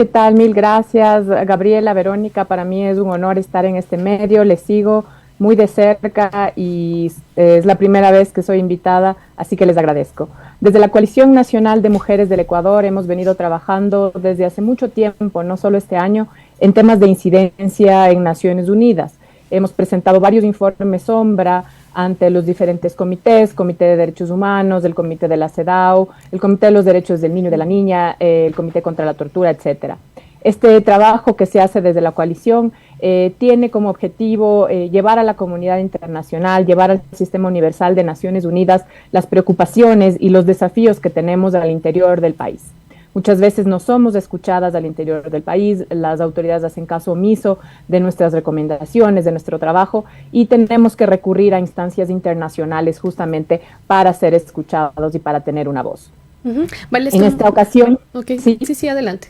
¿Qué tal? Mil gracias, Gabriela, Verónica. Para mí es un honor estar en este medio. Les sigo muy de cerca y es la primera vez que soy invitada, así que les agradezco. Desde la Coalición Nacional de Mujeres del Ecuador hemos venido trabajando desde hace mucho tiempo, no solo este año, en temas de incidencia en Naciones Unidas. Hemos presentado varios informes sombra ante los diferentes comités, Comité de Derechos Humanos, el Comité de la CEDAW, el Comité de los Derechos del Niño y de la Niña, el Comité contra la Tortura, etcétera. Este trabajo que se hace desde la coalición tiene como objetivo llevar a la comunidad internacional, llevar al sistema universal de Naciones Unidas las preocupaciones y los desafíos que tenemos al interior del país. Muchas veces no somos escuchadas al interior del país, las autoridades hacen caso omiso de nuestras recomendaciones, de nuestro trabajo, y tenemos que recurrir a instancias internacionales justamente para ser escuchados y para tener una voz. Vale, en esta ocasión, okay. Sí, adelante.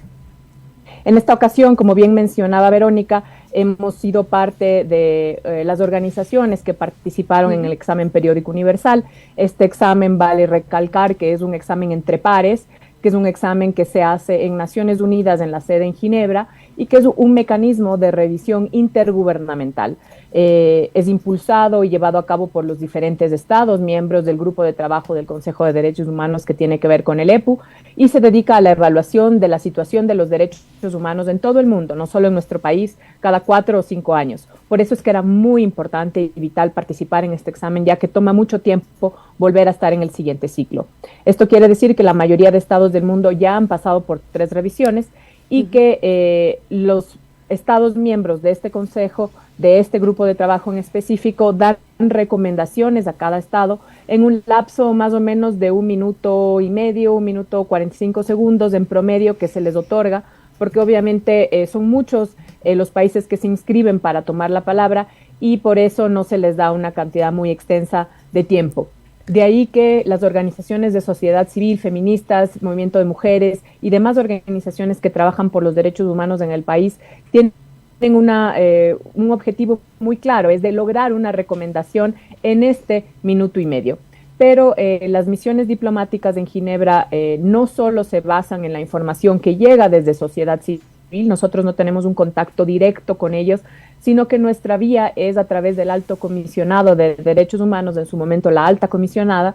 En esta ocasión, como bien mencionaba Verónica, hemos sido parte de las organizaciones que participaron en el examen periódico universal. Este examen, vale recalcar que es un examen entre pares, que es un examen que se hace en Naciones Unidas en la sede en Ginebra y que es un mecanismo de revisión intergubernamental. Es impulsado y llevado a cabo por los diferentes estados, miembros del grupo de trabajo del Consejo de Derechos Humanos que tiene que ver con el EPU, y se dedica a la evaluación de la situación de los derechos humanos en todo el mundo, no solo en nuestro país, cada 4 o 5 años. Por eso es que era muy importante y vital participar en este examen, ya que toma mucho tiempo volver a estar en el siguiente ciclo. Esto quiere decir que la mayoría de estados del mundo ya han pasado por 3 revisiones y que los estados miembros de este consejo, de este grupo de trabajo en específico, dan recomendaciones a cada estado en un lapso más o menos de 1 minuto y medio, 1 minuto 45 segundos en promedio que se les otorga, porque obviamente son muchos los países que se inscriben para tomar la palabra y por eso no se les da una cantidad muy extensa de tiempo. De ahí que las organizaciones de sociedad civil, feministas, movimiento de mujeres y demás organizaciones que trabajan por los derechos humanos en el país tienen un objetivo muy claro, es de lograr una recomendación en este minuto y medio. Pero las misiones diplomáticas en Ginebra no solo se basan en la información que llega desde sociedad civil, nosotros no tenemos un contacto directo con ellos, sino que nuestra vía es a través del Alto Comisionado de Derechos Humanos, en su momento la Alta Comisionada,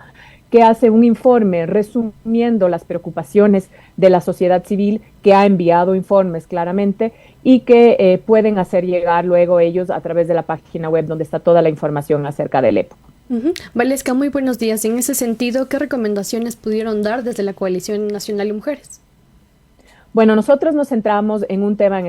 que hace un informe resumiendo las preocupaciones de la sociedad civil, que ha enviado informes claramente y que pueden hacer llegar luego ellos a través de la página web donde está toda la información acerca del EPO. Valesca, muy buenos días. En ese sentido, ¿qué recomendaciones pudieron dar desde la Coalición Nacional de Mujeres? Bueno, nosotros nos centramos en un tema en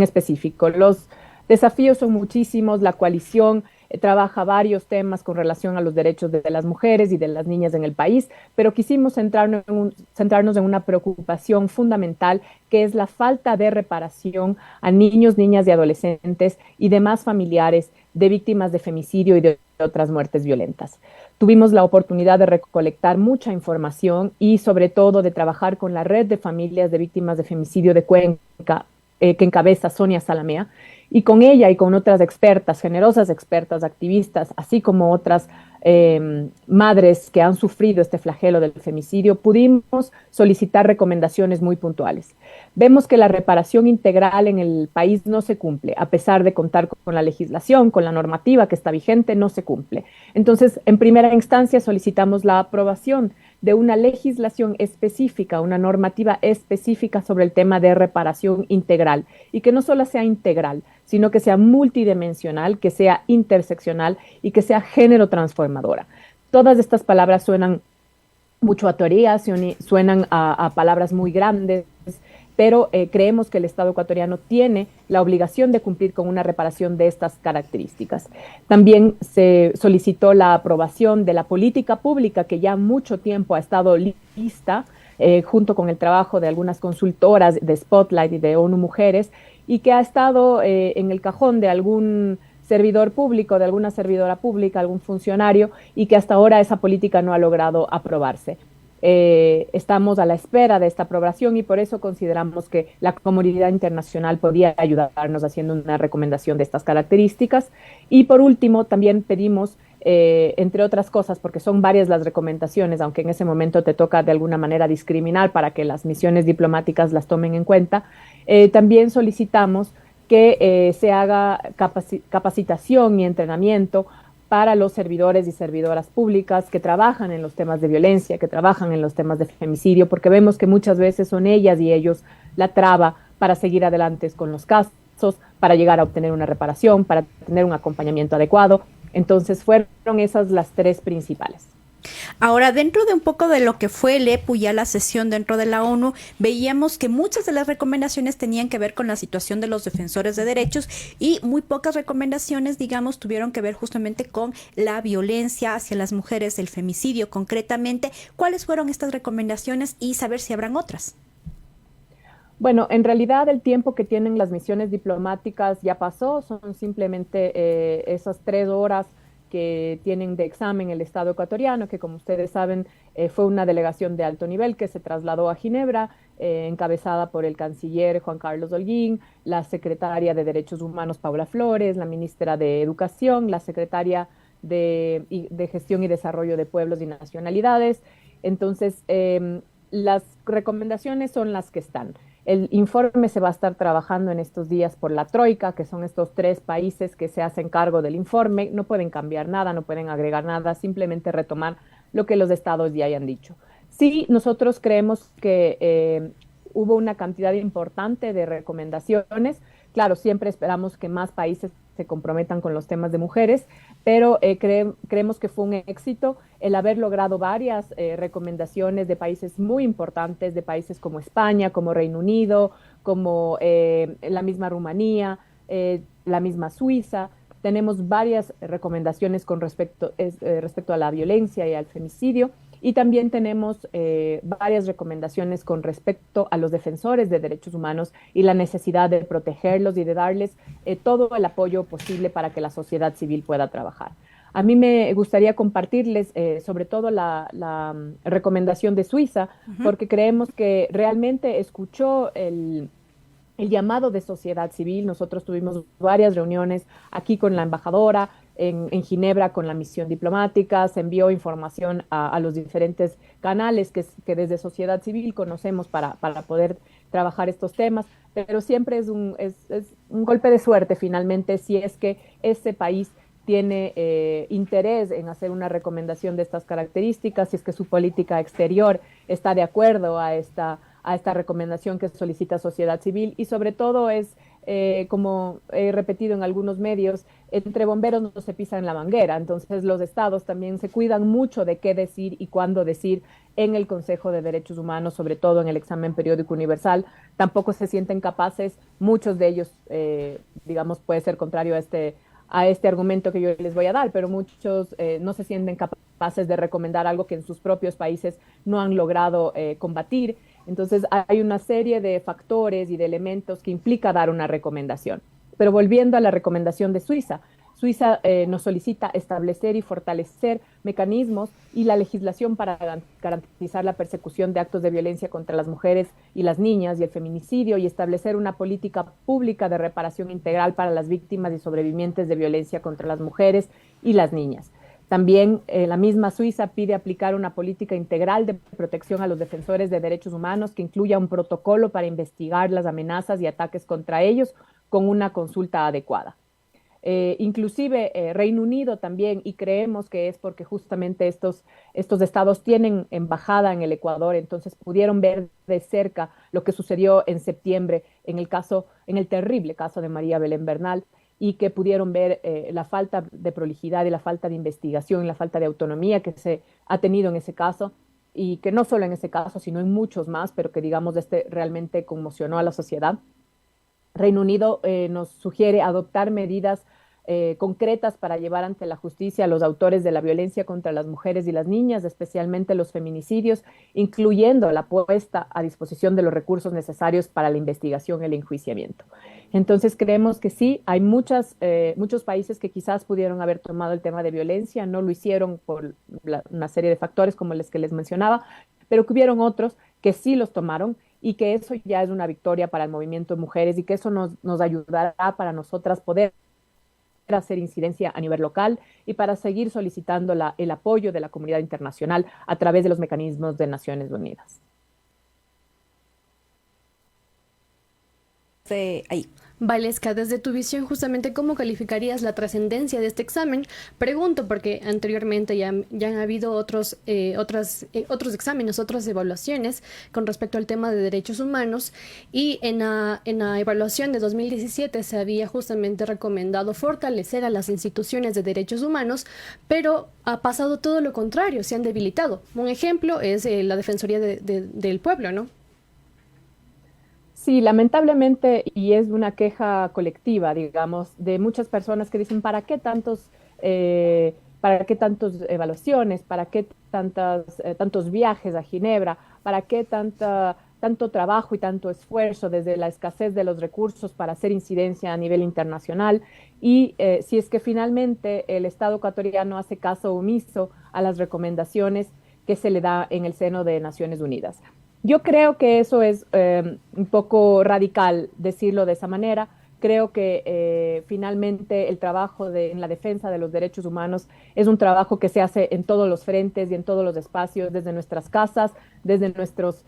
específico. Los desafíos son muchísimos, la coalición trabaja varios temas con relación a los derechos de las mujeres y de las niñas en el país, pero quisimos centrarnos en una preocupación fundamental, que es la falta de reparación a niños, niñas y adolescentes y demás familiares de víctimas de femicidio y de otras muertes violentas. Tuvimos la oportunidad de recolectar mucha información y sobre todo de trabajar con la red de familias de víctimas de femicidio de Cuenca, que encabeza Sonia Salamea, y con ella y con otras expertas, generosas expertas, activistas, así como otras madres que han sufrido este flagelo del femicidio, pudimos solicitar recomendaciones muy puntuales. Vemos que la reparación integral en el país no se cumple, a pesar de contar con la legislación, con la normativa que está vigente, no se cumple. Entonces, en primera instancia solicitamos la aprobación de una legislación específica, una normativa específica sobre el tema de reparación integral, y que no solo sea integral, sino que sea multidimensional, que sea interseccional y que sea género transformadora. Todas estas palabras suenan mucho a teoría, suenan a palabras muy grandes, pero creemos que el Estado ecuatoriano tiene la obligación de cumplir con una reparación de estas características. También se solicitó la aprobación de la política pública que ya mucho tiempo ha estado lista, junto con el trabajo de algunas consultoras de Spotlight y de ONU Mujeres, y que ha estado en el cajón de algún servidor público, de alguna servidora pública, algún funcionario, y que hasta ahora esa política no ha logrado aprobarse. Estamos a la espera de esta aprobación y por eso consideramos que la comunidad internacional podría ayudarnos haciendo una recomendación de estas características. Y por último, también pedimos entre otras cosas, porque son varias las recomendaciones, aunque en ese momento te toca de alguna manera discriminar para que las misiones diplomáticas las tomen en cuenta, también solicitamos que se haga capacitación y entrenamiento para los servidores y servidoras públicas que trabajan en los temas de violencia, que trabajan en los temas de femicidio, porque vemos que muchas veces son ellas y ellos la traba para seguir adelante con los casos, para llegar a obtener una reparación, para tener un acompañamiento adecuado. Entonces fueron esas las tres principales. Ahora, dentro de un poco de lo que fue el EPU, ya la sesión dentro de la ONU, veíamos que muchas de las recomendaciones tenían que ver con la situación de los defensores de derechos y muy pocas recomendaciones, digamos, tuvieron que ver justamente con la violencia hacia las mujeres, el femicidio concretamente. ¿Cuáles fueron estas recomendaciones y saber si habrán otras? Bueno, en realidad el tiempo que tienen las misiones diplomáticas ya pasó, son simplemente esas 3 horas que tienen de examen el Estado ecuatoriano, que como ustedes saben fue una delegación de alto nivel que se trasladó a Ginebra, encabezada por el canciller Juan Carlos Holguín, la secretaria de Derechos Humanos Paula Flores, la ministra de Educación, la secretaria de Gestión y Desarrollo de Pueblos y Nacionalidades. Entonces, las recomendaciones son las que están. El informe se va a estar trabajando en estos días por la Troika, que son estos 3 países que se hacen cargo del informe. No pueden cambiar nada, no pueden agregar nada, simplemente retomar lo que los estados ya hayan dicho. Sí, nosotros creemos que hubo una cantidad importante de recomendaciones. Claro, siempre esperamos que más países se comprometan con los temas de mujeres, pero creemos que fue un éxito el haber logrado varias recomendaciones de países muy importantes, de países como España, como Reino Unido, como la misma Rumanía, la misma Suiza. Tenemos varias recomendaciones con respecto a la violencia y al femicidio. Y también tenemos varias recomendaciones con respecto a los defensores de derechos humanos y la necesidad de protegerlos y de darles todo el apoyo posible para que la sociedad civil pueda trabajar. A mí me gustaría compartirles sobre todo la recomendación de Suiza, porque creemos que realmente escuchó el llamado de sociedad civil. Nosotros tuvimos varias reuniones aquí con la embajadora, en Ginebra con la misión diplomática, se envió información a los diferentes canales que desde sociedad civil conocemos para poder trabajar estos temas, pero siempre es un golpe de suerte finalmente si es que ese país tiene interés en hacer una recomendación de estas características, si es que su política exterior está de acuerdo a esta recomendación que solicita sociedad civil, y sobre todo es, como he repetido en algunos medios, entre bomberos no se pisa en la manguera. Entonces los estados también se cuidan mucho de qué decir y cuándo decir en el Consejo de Derechos Humanos, sobre todo en el examen periódico universal. Tampoco se sienten capaces, muchos de ellos, digamos, puede ser contrario a este argumento que yo les voy a dar, pero muchos no se sienten capaces de recomendar algo que en sus propios países no han logrado combatir. Entonces hay una serie de factores y de elementos que implica dar una recomendación. Pero volviendo a la recomendación de Suiza, Suiza nos solicita establecer y fortalecer mecanismos y la legislación para garantizar la persecución de actos de violencia contra las mujeres y las niñas y el feminicidio, y establecer una política pública de reparación integral para las víctimas y sobrevivientes de violencia contra las mujeres y las niñas. También la misma Suiza pide aplicar una política integral de protección a los defensores de derechos humanos que incluya un protocolo para investigar las amenazas y ataques contra ellos con una consulta adecuada. Inclusive Reino Unido también, y creemos que es porque justamente estos estados tienen embajada en el Ecuador, entonces pudieron ver de cerca lo que sucedió en septiembre en el terrible caso de María Belén Bernal, y que pudieron ver la falta de prolijidad y la falta de investigación y la falta de autonomía que se ha tenido en ese caso, y que no solo en ese caso, sino en muchos más, pero que digamos realmente conmocionó a la sociedad. Reino Unido nos sugiere adoptar medidas concretas para llevar ante la justicia a los autores de la violencia contra las mujeres y las niñas, especialmente los feminicidios, incluyendo la puesta a disposición de los recursos necesarios para la investigación y el enjuiciamiento. Entonces creemos que sí, hay muchos países que quizás pudieron haber tomado el tema de violencia, no lo hicieron por una serie de factores como los que les mencionaba, pero que hubieron otros que sí los tomaron, y que eso ya es una victoria para el movimiento de mujeres, y que eso nos ayudará para nosotras poder hacer incidencia a nivel local y para seguir solicitando el apoyo de la comunidad internacional a través de los mecanismos de Naciones Unidas. Ahí. Valesca, desde tu visión, justamente, ¿cómo calificarías la trascendencia de este examen? Pregunto porque anteriormente ya han habido otros exámenes, otras evaluaciones con respecto al tema de derechos humanos, y en la evaluación de 2017 se había justamente recomendado fortalecer a las instituciones de derechos humanos, pero ha pasado todo lo contrario, se han debilitado. Un ejemplo es la Defensoría del Pueblo, ¿no? Sí, lamentablemente, y es una queja colectiva, digamos, de muchas personas que dicen, para qué tantas evaluaciones, para qué tantos viajes a Ginebra, para qué tanto trabajo y tanto esfuerzo desde la escasez de los recursos para hacer incidencia a nivel internacional? Y si es que finalmente el Estado ecuatoriano hace caso omiso a las recomendaciones que se le da en el seno de Naciones Unidas. Yo creo que eso es un poco radical decirlo de esa manera. Creo que finalmente el trabajo en la defensa de los derechos humanos es un trabajo que se hace en todos los frentes y en todos los espacios, desde nuestras casas, desde nuestros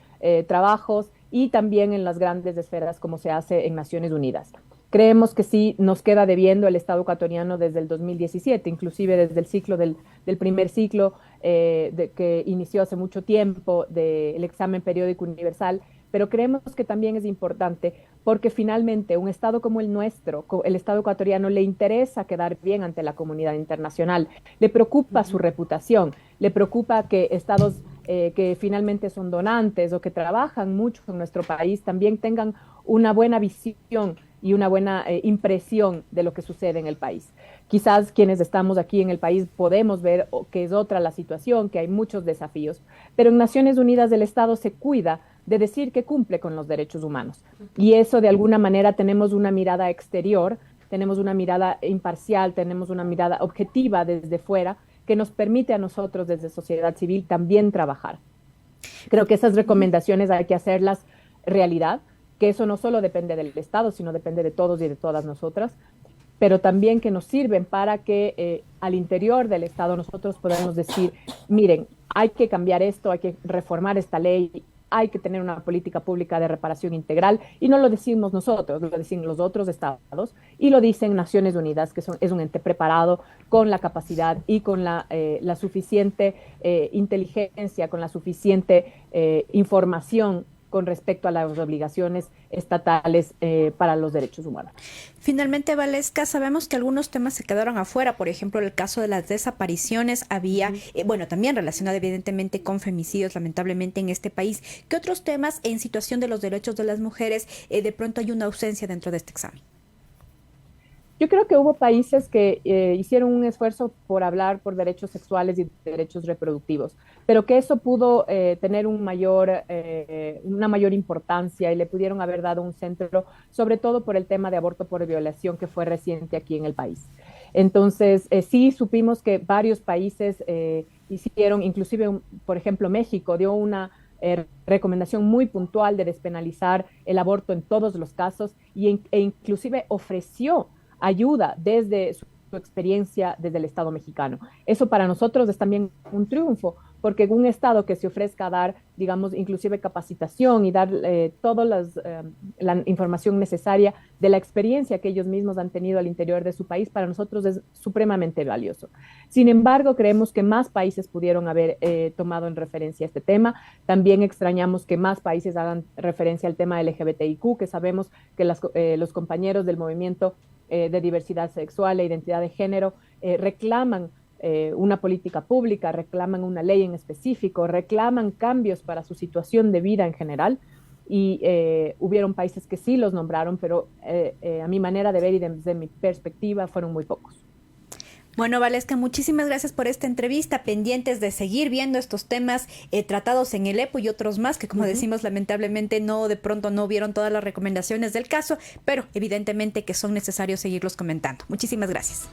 trabajos y también en las grandes esferas como se hace en Naciones Unidas. Creemos que sí nos queda debiendo el Estado ecuatoriano desde el 2017, inclusive desde el ciclo del primer ciclo que inició hace mucho tiempo del examen periódico universal, pero creemos que también es importante porque finalmente un Estado como el nuestro, el Estado ecuatoriano, le interesa quedar bien ante la comunidad internacional, le preocupa su reputación, le preocupa que estados que finalmente son donantes o que trabajan mucho en nuestro país también tengan una buena visión y una buena impresión de lo que sucede en el país. Quizás quienes estamos aquí en el país podemos ver que es otra la situación, que hay muchos desafíos, pero en Naciones Unidas el Estado se cuida de decir que cumple con los derechos humanos. Y eso de alguna manera tenemos una mirada exterior, tenemos una mirada imparcial, tenemos una mirada objetiva desde fuera que nos permite a nosotros desde sociedad civil también trabajar. Creo que esas recomendaciones hay que hacerlas realidad, que eso no solo depende del Estado, sino depende de todos y de todas nosotras, pero también que nos sirven para que al interior del Estado nosotros podamos decir, miren, hay que cambiar esto, hay que reformar esta ley, hay que tener una política pública de reparación integral, y no lo decimos nosotros, lo dicen los otros estados, y lo dicen Naciones Unidas, que es un ente preparado con la capacidad y con la suficiente inteligencia, con la suficiente información con respecto a las obligaciones estatales para los derechos humanos. Finalmente, Valesca, sabemos que algunos temas se quedaron afuera, por ejemplo, el caso de las desapariciones había, también relacionado evidentemente con femicidios, lamentablemente en este país. ¿Qué otros temas en situación de los derechos de las mujeres de pronto hay una ausencia dentro de este examen? Yo creo que hubo países que hicieron un esfuerzo por hablar por derechos sexuales y derechos reproductivos, pero que eso pudo tener una mayor importancia y le pudieron haber dado un centro, sobre todo por el tema de aborto por violación que fue reciente aquí en el país. Entonces, sí supimos que varios países hicieron, inclusive, por ejemplo, México dio una recomendación muy puntual de despenalizar el aborto en todos los casos e inclusive ofreció ayuda desde su experiencia desde el Estado mexicano. Eso para nosotros es también un triunfo, porque un Estado que se ofrezca a dar, digamos, inclusive capacitación y dar toda la información necesaria de la experiencia que ellos mismos han tenido al interior de su país, para nosotros es supremamente valioso. Sin embargo, creemos que más países pudieron haber tomado en referencia este tema. También extrañamos que más países hagan referencia al tema LGBTIQ, que sabemos que los compañeros del movimiento de diversidad sexual e identidad de género reclaman una política pública, reclaman una ley en específico, reclaman cambios para su situación de vida en general, y hubieron países que sí los nombraron, pero a mi manera de ver y desde mi perspectiva fueron muy pocos. Bueno, Valesca, muchísimas gracias por esta entrevista, pendientes de seguir viendo estos temas tratados en el EPU y otros más que, como decimos, lamentablemente de pronto no vieron todas las recomendaciones del caso, pero evidentemente que son necesarios seguirlos comentando. Muchísimas gracias.